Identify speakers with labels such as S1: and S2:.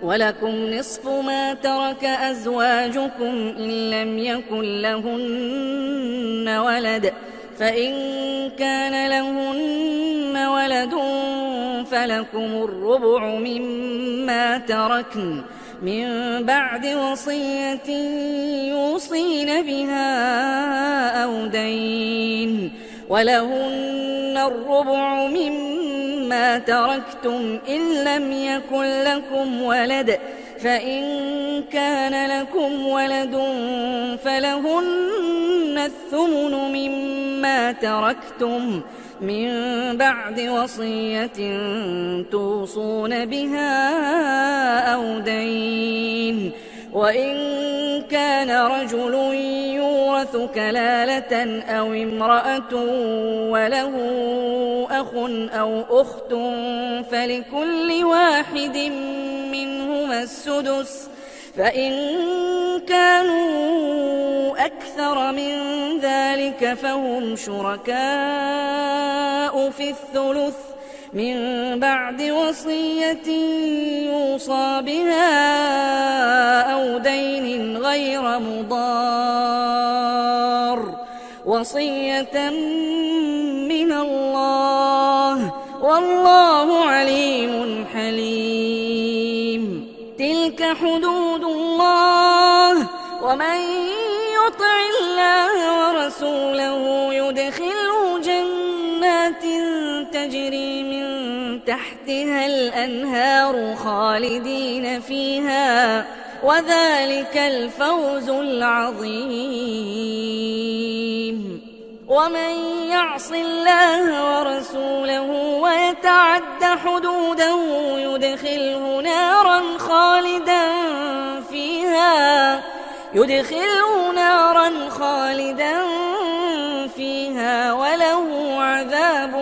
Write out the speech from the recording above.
S1: ولكم نصف ما ترك أزواجكم إن لم يكن لهن ولد، فإن كان لهن ولد فلكم الربع مما تركن من بعد وصية يوصين بها أو دين، ولهن الربع مما تركتم إن لم يكن لكم ولد، فإن كان لكم ولد فلهن الثمن مما تركتم من بعد وصية توصون بها أو دين. وإن كان رجل يورث كلالة أو امرأة وله أخ أو أخت فلكل واحد منهما السدس، فإن كانوا أكثر من ذلك فهم شركاء في الثلث من بعد وصية يوصى بها أو دين غير مضار، وصية من الله والله عليم حليم. تلك حدود الله، ومن يطع الله ورسوله يدخله جنات تجري من تحتها الأنهار خالدين فيها، وذلك الفوز العظيم. ومن يعص الله ورسوله ويتعد حدوده يدخله نارا خالدا فيها وله عذاب